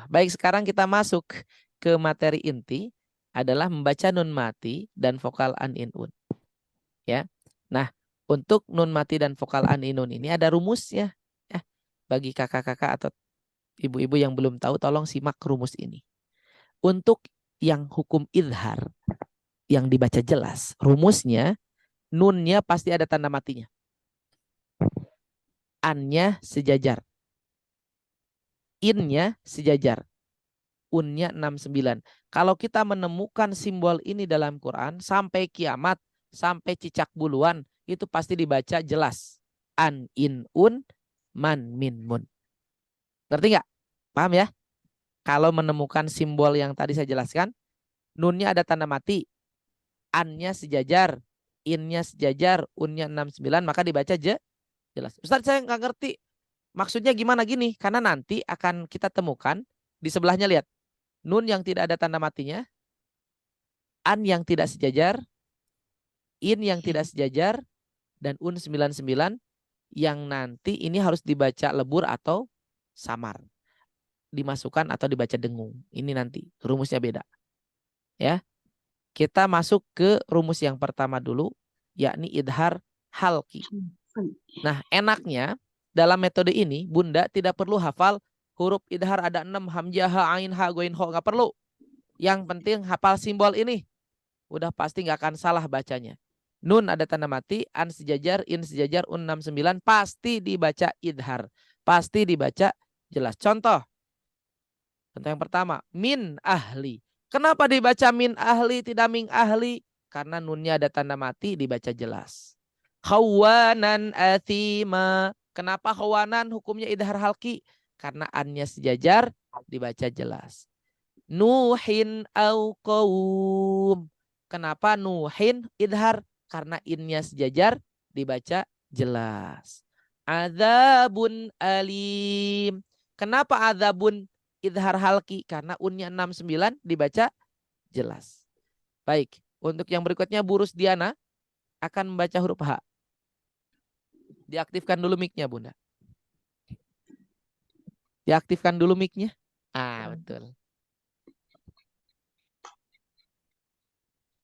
baik, sekarang kita masuk ke materi inti adalah membaca nun mati dan vokal an in un. Ya. Nah, untuk nun mati dan vokal an in un ini ada rumusnya. Ya. Bagi kakak-kakak atau ibu-ibu yang belum tahu, tolong simak rumus ini. Untuk yang hukum idhar yang dibaca jelas, rumusnya nunnya pasti ada tanda matinya. Annya sejajar. Innya sejajar. Unnya 69. Kalau kita menemukan simbol ini dalam Quran sampai kiamat, sampai cicak buluan, itu pasti dibaca jelas. An, in, un, man, min, mun. Ngerti nggak? Paham ya? Kalau menemukan simbol yang tadi saya jelaskan, nunnya ada tanda mati, annya sejajar, innya sejajar, unnya 69, maka dibaca jelas. Ustaz, saya nggak ngerti. Maksudnya gimana gini? Karena nanti akan kita temukan di sebelahnya, lihat. Nun yang tidak ada tanda matinya, an yang tidak sejajar, in yang tidak sejajar, dan un 99 yang nanti ini harus dibaca lebur atau samar. Dimasukkan atau dibaca dengung. Ini nanti rumusnya beda. Ya. Kita masuk ke rumus yang pertama dulu, yakni idhar halki. Nah, enaknya dalam metode ini Bunda tidak perlu hafal huruf idhar ada 6, hamzah, ha, ain, ha, goin, ho, nggak perlu. Yang penting hafal simbol ini. Udah pasti nggak akan salah bacanya. Nun ada tanda mati, an sejajar, in sejajar, un 69 pasti dibaca idhar. Pasti dibaca jelas. Contoh yang pertama, min ahli. Kenapa dibaca min ahli tidak min ahli? Karena nunnya ada tanda mati, dibaca jelas. Khawanan athima. Kenapa khawanan hukumnya idhar halki? Karena annya sejajar, dibaca jelas. Nuhin au qaum. Kenapa nuhin idhar? Karena innya sejajar, dibaca jelas. Adzabun alim. Kenapa adzabun idhar halki? Karena unnya 69 dibaca jelas. Baik, untuk yang berikutnya Bu Rusdiana akan membaca huruf H. Diaktifkan dulu mic-nya, Bunda. Diaktifkan dulu mic-nya. Betul.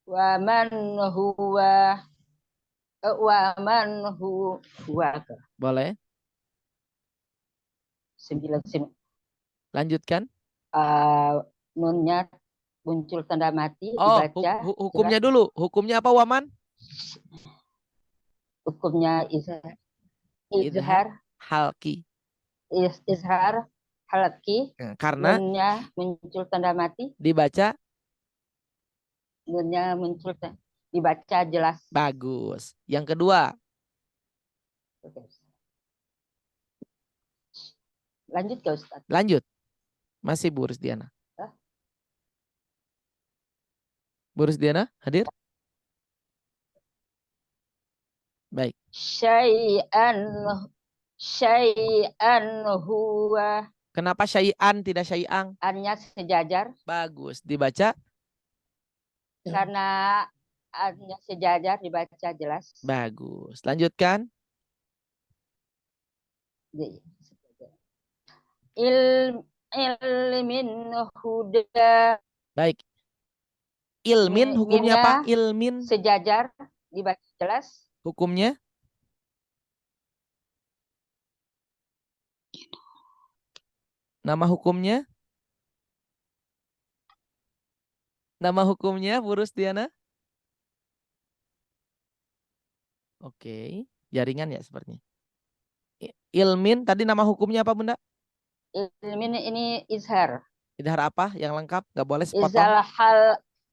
Wa man huwa Boleh. 9. Lanjutkan. Nunnya muncul tanda mati, Oh, dibaca. hukumnya dulu. Hukumnya apa, Waman? Hukumnya izhar halki. Izhar halki. Karena nunnya muncul tanda mati, dibaca. Nunnya muncul dibaca jelas. Bagus. Yang kedua. Lanjut ke Ustaz. Lanjut. Masih Bu Rusdiana. Bu Rusdiana hadir? Baik. Syai'an huwa. Kenapa syai'an tidak syai'ang? Annya sejajar. Bagus. Dibaca? Karena annya sejajar, dibaca jelas. Bagus. Lanjutkan. Ilmin huda. Baik. Ilmin hukumnya apa? Ilmin sejajar, dibaca jelas. Hukumnya? Nama hukumnya? Nama hukumnya Bu Rusdiana? Oke, jaringan ya sepertinya. Ilmin tadi nama hukumnya apa, Bunda? Ilmin ini izhar. Izhar apa yang lengkap? Gak boleh sepotong.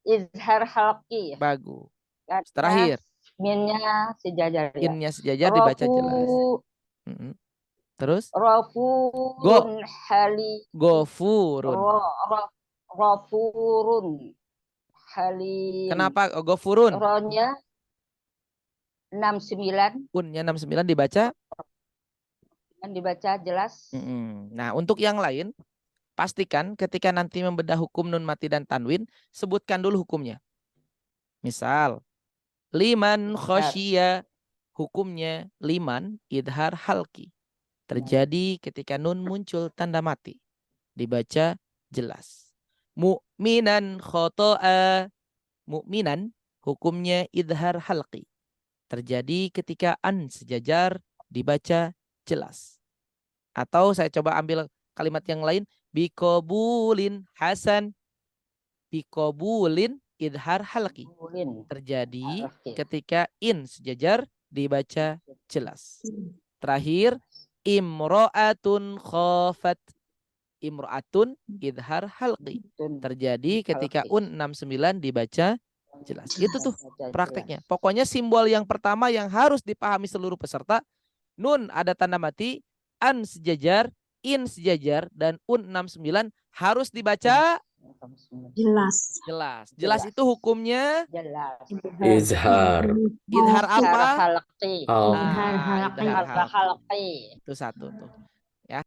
Izhar halqi. Bagus. Karena terakhir. minnya sejajar ya. Innya sejajar dibaca jelas. Terus? Rafurun hali. Gofurun. Rafurun halim. Kenapa gofurun? Ronnya 69. Unnya 69 dibaca? Dibaca jelas. Nah, untuk yang lain, pastikan ketika nanti membedah hukum nun mati dan tanwin, sebutkan dulu hukumnya. Misal, liman khosyiya, hukumnya liman idhar halki. Terjadi ketika nun muncul tanda mati. Dibaca jelas. Mu'minan khoto'a. Mu'minan hukumnya idhar halqi. Terjadi ketika an sejajar dibaca jelas. Atau saya coba ambil kalimat yang lain. Bikobulin hasan. Bikobulin idhar halqi. Terjadi ketika in sejajar dibaca jelas. Terakhir, imro'atun khafat. Imro'atun idhar halqi. Terjadi ketika un 69 dibaca jelas. Itu tuh prakteknya. Pokoknya simbol yang pertama yang harus dipahami seluruh peserta. Nun ada tanda mati, an sejajar, in sejajar, dan un 69 harus dibaca Jelas. jelas. Jelas itu hukumnya Jelas. Izhar. idhar apa? Halqi. Oh. Ah, idhar halqi. Halqi. Itu satu tuh.